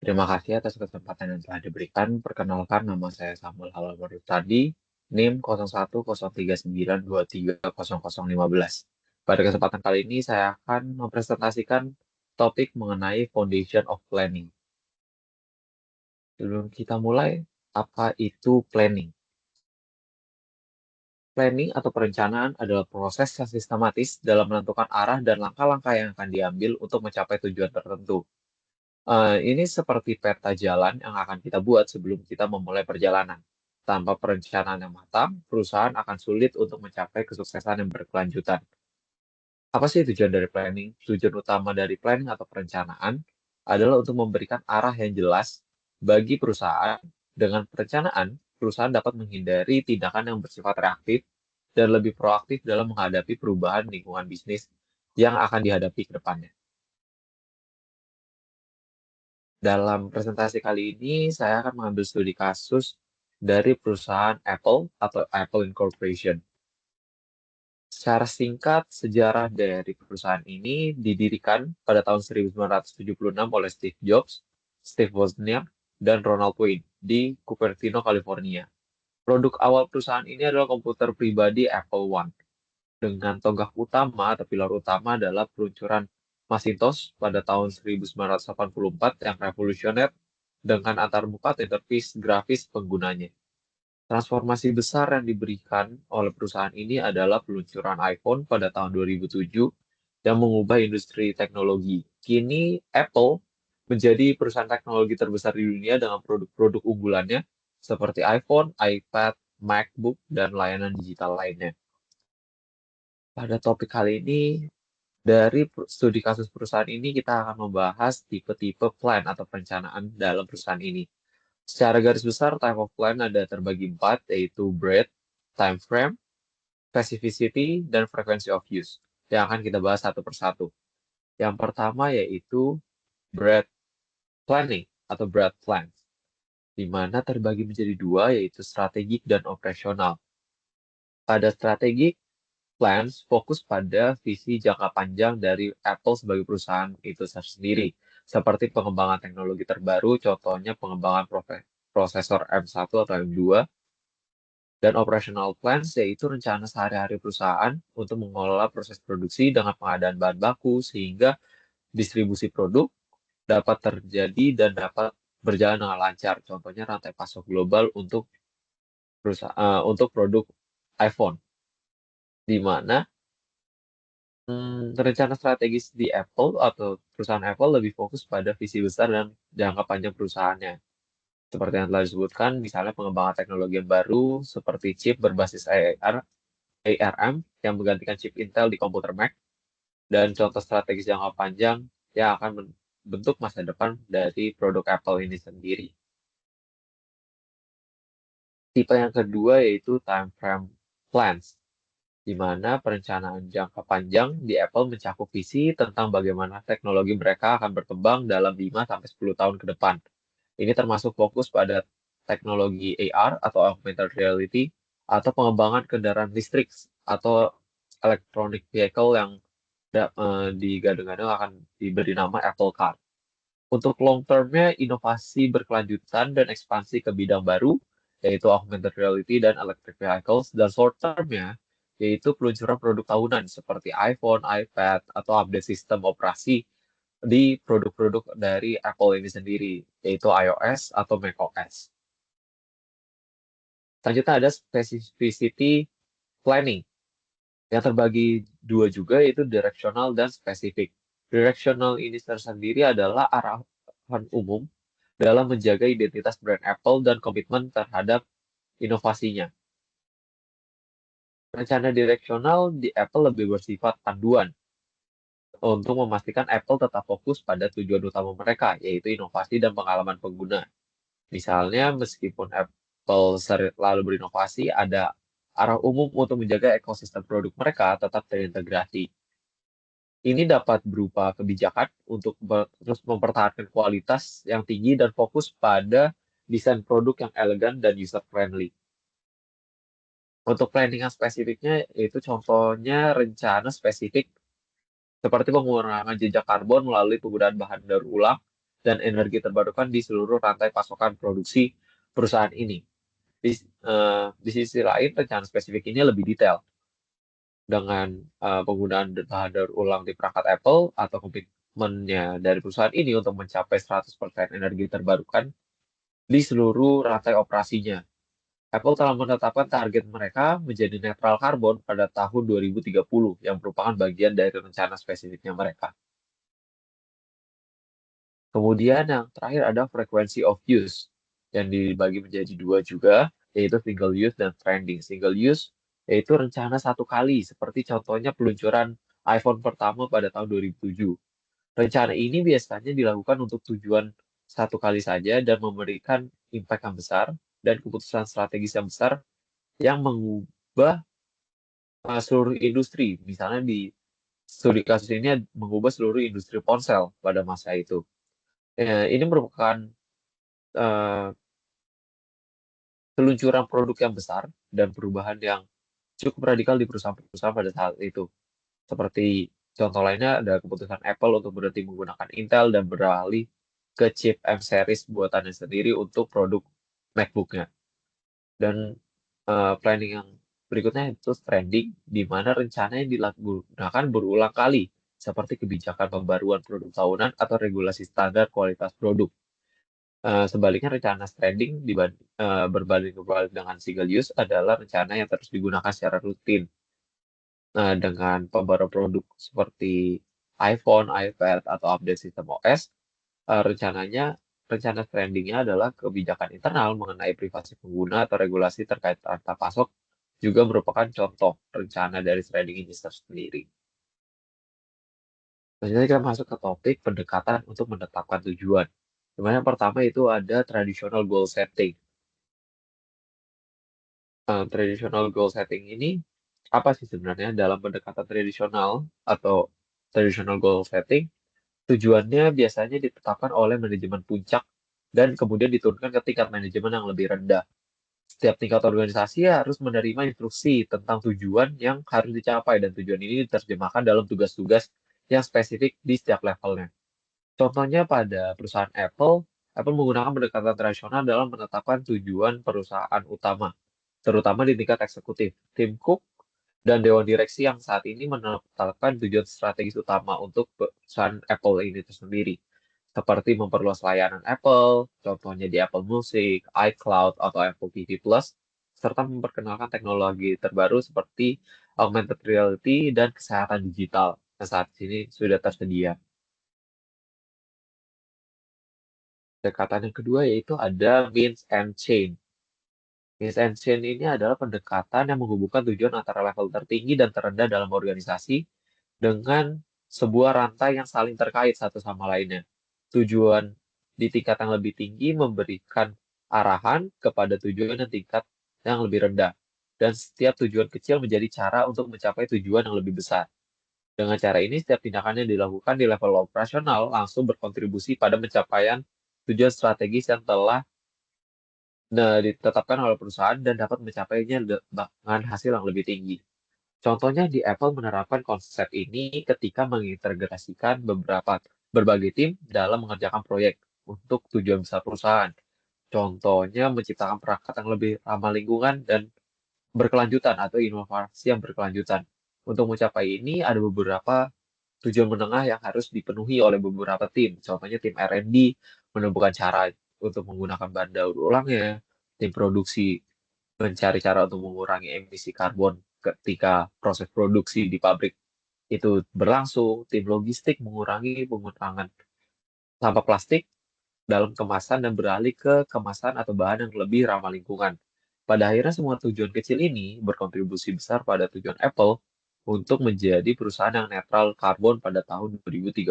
Terima kasih atas kesempatan yang telah diberikan. Perkenalkan, nama saya Samuel Halaman Tadi, NIM 0109230015. Pada kesempatan kali ini, saya akan mempresentasikan topik mengenai Foundation of Planning. Sebelum kita mulai, apa itu planning? Planning atau perencanaan adalah proses yang sistematis dalam menentukan arah dan langkah-langkah yang akan diambil untuk mencapai tujuan tertentu. Ini seperti peta jalan yang akan kita buat sebelum kita memulai perjalanan. Tanpa perencanaan yang matang, perusahaan akan sulit untuk mencapai kesuksesan yang berkelanjutan. Apa sih tujuan dari planning? Tujuan utama dari planning atau perencanaan adalah untuk memberikan arah yang jelas bagi perusahaan. Dengan perencanaan, perusahaan dapat menghindari tindakan yang bersifat reaktif dan lebih proaktif dalam menghadapi perubahan lingkungan bisnis yang akan dihadapi ke depannya. Dalam presentasi kali ini, saya akan mengambil studi kasus dari perusahaan Apple atau Apple Incorporation. Secara singkat, sejarah dari perusahaan ini didirikan pada tahun 1976 oleh Steve Jobs, Steve Wozniak, dan Ronald Wayne di Cupertino, California. Produk awal perusahaan ini adalah komputer pribadi Apple One. Dengan tonggak utama atau pilar utama adalah peluncuran Macintosh pada tahun 1984 yang revolusioner dengan antarmuka atau interface grafis penggunanya. Transformasi besar yang diberikan oleh perusahaan ini adalah peluncuran iPhone pada tahun 2007 yang mengubah industri teknologi. Kini Apple menjadi perusahaan teknologi terbesar di dunia dengan produk-produk unggulannya seperti iPhone, iPad, MacBook, dan layanan digital lainnya. Pada topik kali ini, dari studi kasus perusahaan ini, kita akan membahas tipe-tipe plan atau perencanaan dalam perusahaan ini. Secara garis besar, type of plan ada terbagi 4, yaitu breadth, time frame, specificity, dan frequency of use, yang akan kita bahas satu persatu. Yang pertama yaitu breadth planning atau breadth plans, di mana terbagi menjadi dua, yaitu strategik dan operasional. Pada strategik, plans fokus pada visi jangka panjang dari Apple sebagai perusahaan itu sendiri, seperti pengembangan teknologi terbaru, contohnya pengembangan prosesor M1 atau M2, dan operational plans yaitu rencana sehari-hari perusahaan untuk mengelola proses produksi dengan pengadaan bahan baku sehingga distribusi produk dapat terjadi dan dapat berjalan dengan lancar. Contohnya rantai pasok global untuk untuk produk iPhone, di mana rencana strategis di Apple atau perusahaan Apple lebih fokus pada visi besar dan jangka panjang perusahaannya. Seperti yang telah disebutkan, misalnya pengembangan teknologi yang baru seperti chip berbasis ARM yang menggantikan chip Intel di komputer Mac, dan contoh strategis jangka panjang yang akan membentuk masa depan dari produk Apple ini sendiri. Tipe yang kedua yaitu time frame plans, di mana perencanaan jangka panjang di Apple mencakup visi tentang bagaimana teknologi mereka akan berkembang dalam 5-10 tahun ke depan. Ini termasuk fokus pada teknologi AR atau augmented reality atau pengembangan kendaraan listrik atau electronic vehicle yang digadang-gadang akan diberi nama Apple Car. Untuk long term-nya, inovasi berkelanjutan dan ekspansi ke bidang baru, yaitu augmented reality dan electric vehicles, dan short term-nya, yaitu peluncuran produk tahunan seperti iPhone, iPad, atau update sistem operasi di produk-produk dari Apple ini sendiri, yaitu iOS atau macOS. Selanjutnya ada specificity planning, yang terbagi dua juga, yaitu directional dan spesifik. Directional ini tersendiri adalah arahan umum dalam menjaga identitas brand Apple dan komitmen terhadap inovasinya. Rencana direksional di Apple lebih bersifat panduan untuk memastikan Apple tetap fokus pada tujuan utama mereka, yaitu inovasi dan pengalaman pengguna. Misalnya, meskipun Apple selalu berinovasi, ada arah umum untuk menjaga ekosistem produk mereka tetap terintegrasi. Ini dapat berupa kebijakan untuk terus mempertahankan kualitas yang tinggi dan fokus pada desain produk yang elegan dan user-friendly. Untuk planning yang spesifiknya, itu contohnya rencana spesifik seperti pengurangan jejak karbon melalui penggunaan bahan daur ulang dan energi terbarukan di seluruh rantai pasokan produksi perusahaan ini. Di sisi lain, rencana spesifik ini lebih detail dengan penggunaan bahan daur ulang di perangkat Apple atau komitmennya dari perusahaan ini untuk mencapai 100% energi terbarukan di seluruh rantai operasinya. Apple telah menetapkan target mereka menjadi netral karbon pada tahun 2030 yang merupakan bagian dari rencana spesifiknya mereka. Kemudian yang terakhir ada frequency of use yang dibagi menjadi dua juga, yaitu single use dan trending. Single use yaitu rencana satu kali, seperti contohnya peluncuran iPhone pertama pada tahun 2007. Rencana ini biasanya dilakukan untuk tujuan satu kali saja dan memberikan impact yang besar dan keputusan strategis yang besar yang mengubah seluruh industri. Misalnya di studi kasus ini mengubah seluruh industri ponsel pada masa itu. Ini merupakan eh, peluncuran produk yang besar dan perubahan yang cukup radikal di perusahaan-perusahaan pada saat itu. Seperti contoh lainnya ada keputusan Apple untuk berhenti menggunakan Intel dan beralih ke chip M series buatannya sendiri untuk produk MacBook-nya. Dan planning yang berikutnya itu trending, di mana rencananya dilakukan berulang kali, seperti kebijakan pembaruan produk tahunan atau regulasi standar kualitas produk. Sebaliknya rencana trending berbanding terbalik dengan single use adalah rencana yang terus digunakan secara rutin. Nah, dengan pembaruan produk seperti iPhone, iPad, atau update sistem OS, rencana trendingnya adalah kebijakan internal mengenai privasi pengguna atau regulasi terkait rantai pasok juga merupakan contoh rencana dari trending ini sendiri. Selanjutnya kita masuk ke topik pendekatan untuk menetapkan tujuan. Dimana yang pertama itu ada traditional goal setting. Traditional goal setting ini apa sih sebenarnya dalam pendekatan tradisional atau traditional goal setting? Tujuannya biasanya ditetapkan oleh manajemen puncak dan kemudian diturunkan ke tingkat manajemen yang lebih rendah. Setiap tingkat organisasi harus menerima instruksi tentang tujuan yang harus dicapai dan tujuan ini diterjemahkan dalam tugas-tugas yang spesifik di setiap levelnya. Contohnya pada perusahaan Apple, Apple menggunakan pendekatan tradisional dalam menetapkan tujuan perusahaan utama, terutama di tingkat eksekutif. Tim Cook dan Dewan Direksi yang saat ini menetapkan tujuan strategis utama untuk perusahaan Apple ini tersendiri, seperti memperluas layanan Apple, contohnya di Apple Music, iCloud, atau Apple TV Plus, serta memperkenalkan teknologi terbaru seperti augmented reality dan kesehatan digital yang saat ini sudah tersedia. Pendekatan yang kedua yaitu ada means and chain. Means and chain ini adalah pendekatan yang menghubungkan tujuan antara level tertinggi dan terendah dalam organisasi dengan sebuah rantai yang saling terkait satu sama lainnya. Tujuan di tingkat yang lebih tinggi memberikan arahan kepada tujuan dan tingkat yang lebih rendah. Dan setiap tujuan kecil menjadi cara untuk mencapai tujuan yang lebih besar. Dengan cara ini, setiap tindakan yang dilakukan di level operasional langsung berkontribusi pada pencapaian tujuan strategis yang telah ditetapkan oleh perusahaan dan dapat mencapainya dengan hasil yang lebih tinggi. Contohnya di Apple menerapkan konsep ini ketika mengintegrasikan berbagai tim dalam mengerjakan proyek untuk tujuan besar perusahaan. Contohnya menciptakan perangkat yang lebih ramah lingkungan dan berkelanjutan atau inovasi yang berkelanjutan. Untuk mencapai ini ada beberapa tujuan menengah yang harus dipenuhi oleh beberapa tim. Contohnya tim R&D menemukan cara untuk menggunakan bahan daur ulangnya, tim produksi mencari cara untuk mengurangi emisi karbon ketika proses produksi di pabrik itu berlangsung, tim logistik mengurangi penggunaan sampah plastik dalam kemasan dan beralih ke kemasan atau bahan yang lebih ramah lingkungan. Pada akhirnya semua tujuan kecil ini berkontribusi besar pada tujuan Apple untuk menjadi perusahaan yang netral karbon pada tahun 2030.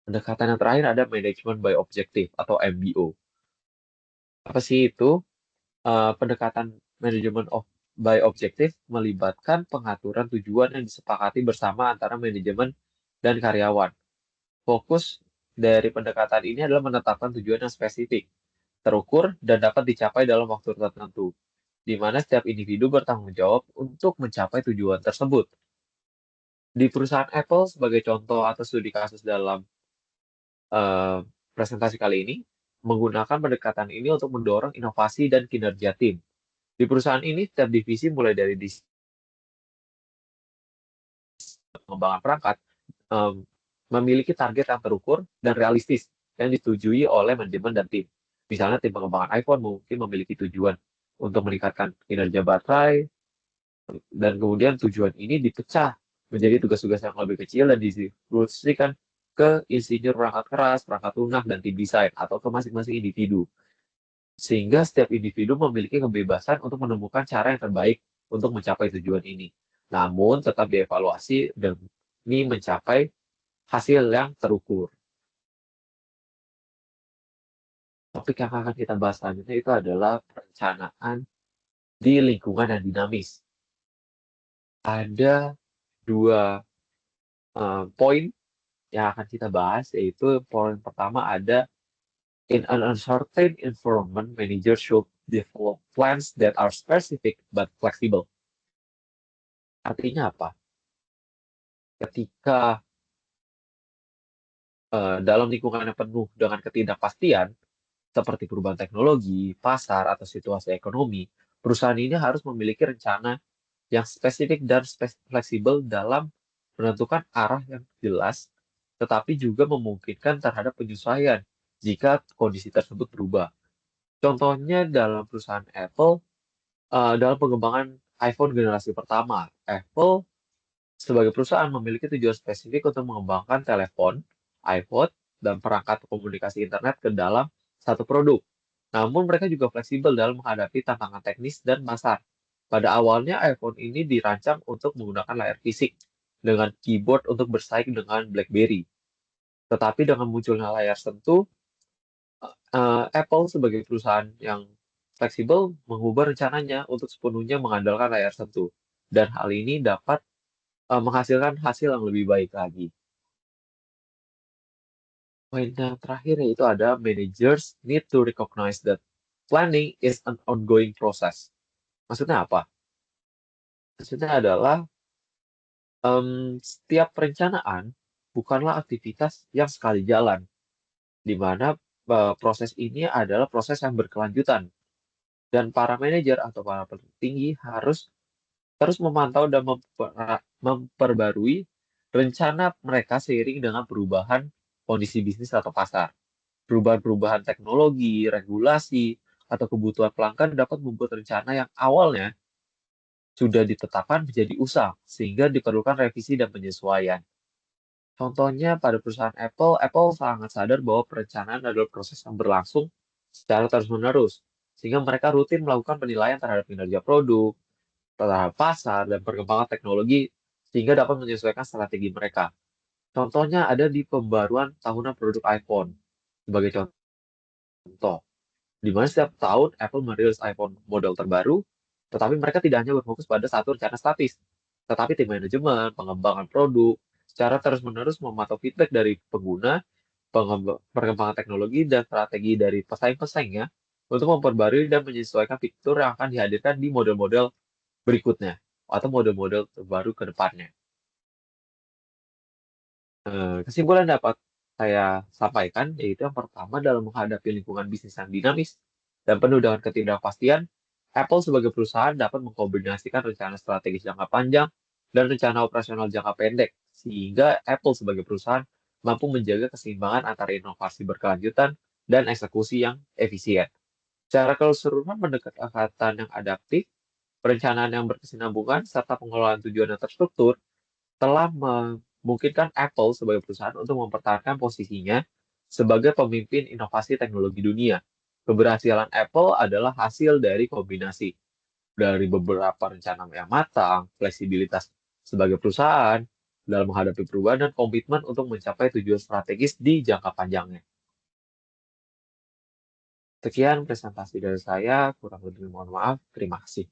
Pendekatan yang terakhir ada Management by Objective atau MBO. Apa sih itu? Pendekatan manajemen by objektif melibatkan pengaturan tujuan yang disepakati bersama antara manajemen dan karyawan. Fokus dari pendekatan ini adalah menetapkan tujuan yang spesifik, terukur, dan dapat dicapai dalam waktu tertentu, di mana setiap individu bertanggung jawab untuk mencapai tujuan tersebut. Di perusahaan Apple, sebagai contoh atau studi kasus dalam eee, presentasi kali ini menggunakan pendekatan ini untuk mendorong inovasi dan kinerja tim. Di perusahaan ini, setiap divisi mulai dari pengembangan perangkat, mmm, memiliki target yang terukur dan realistis yang disetujui oleh manajemen dan tim. Misalnya tim pengembangan iPhone mungkin memiliki tujuan untuk meningkatkan kinerja baterai, dan kemudian tujuan ini dipecah menjadi tugas-tugas yang lebih kecil dan didistribusikan ke insinyur perangkat keras, perangkat lunak, dan tim desain atau ke masing-masing individu. Sehingga setiap individu memiliki kebebasan untuk menemukan cara yang terbaik untuk mencapai tujuan ini. Namun tetap dievaluasi demi mencapai hasil yang terukur. Topik yang akan kita bahas selanjutnya itu adalah perencanaan di lingkungan yang dinamis. Ada dua poin yang akan kita bahas, yaitu poin pertama ada in an uncertain environment, managers should develop plans that are specific but flexible. Artinya apa? Ketika dalam lingkungan yang penuh dengan ketidakpastian, seperti perubahan teknologi, pasar, atau situasi ekonomi, perusahaan ini harus memiliki rencana yang spesifik dan fleksibel dalam menentukan arah yang jelas, tetapi juga memungkinkan terhadap penyesuaian jika kondisi tersebut berubah. Contohnya dalam perusahaan Apple, dalam pengembangan iPhone generasi pertama, Apple sebagai perusahaan memiliki tujuan spesifik untuk mengembangkan telepon, iPhone, dan perangkat komunikasi internet ke dalam satu produk. Namun mereka juga fleksibel dalam menghadapi tantangan teknis dan pasar. Pada awalnya iPhone ini dirancang untuk menggunakan layar fisik dengan keyboard untuk bersaing dengan BlackBerry. Tetapi dengan munculnya layar sentuh, Apple sebagai perusahaan yang fleksibel mengubah rencananya untuk sepenuhnya mengandalkan layar sentuh. Dan hal ini dapat menghasilkan hasil yang lebih baik lagi. Poin yang terakhir yaitu ada managers need to recognize that planning is an ongoing process. Maksudnya apa? Maksudnya adalah setiap perencanaan bukanlah aktivitas yang sekali jalan, di mana proses ini adalah proses yang berkelanjutan dan para manajer atau para petinggi harus terus memantau dan memperbarui rencana mereka seiring dengan perubahan kondisi bisnis atau pasar. Perubahan-perubahan teknologi, regulasi, atau kebutuhan pelanggan dapat membuat rencana yang awalnya sudah ditetapkan menjadi usang, sehingga diperlukan revisi dan penyesuaian. Contohnya pada perusahaan Apple, Apple sangat sadar bahwa perencanaan adalah proses yang berlangsung secara terus-menerus, sehingga mereka rutin melakukan penilaian terhadap kinerja produk, terhadap pasar, dan perkembangan teknologi, sehingga dapat menyesuaikan strategi mereka. Contohnya ada di pembaruan tahunan produk iPhone, sebagai contoh, di mana setiap tahun Apple merilis iPhone model terbaru, tetapi mereka tidak hanya berfokus pada satu rencana statis, tetapi tim manajemen, pengembangan produk, secara terus-menerus memantau feedback dari pengguna, perkembangan teknologi, dan strategi dari pesaing-pesaingnya untuk memperbarui dan menyesuaikan fitur yang akan dihadirkan di model-model berikutnya atau model-model terbaru ke depannya. Kesimpulan dapat saya sampaikan yaitu yang pertama dalam menghadapi lingkungan bisnis yang dinamis dan penuh dengan ketidakpastian, Apple sebagai perusahaan dapat mengkombinasikan rencana strategis jangka panjang dan rencana operasional jangka pendek, sehingga Apple sebagai perusahaan mampu menjaga keseimbangan antara inovasi berkelanjutan dan eksekusi yang efisien. Secara keseluruhan pendekatan yang adaptif, perencanaan yang berkesinambungan, serta pengelolaan tujuan yang terstruktur telah memungkinkan Apple sebagai perusahaan untuk mempertahankan posisinya sebagai pemimpin inovasi teknologi dunia. Keberhasilan Apple adalah hasil dari kombinasi dari beberapa rencana yang matang, fleksibilitas sebagai perusahaan dalam menghadapi perubahan, dan komitmen untuk mencapai tujuan strategis di jangka panjangnya. Sekian presentasi dari saya, kurang lebih mohon maaf. Terima kasih.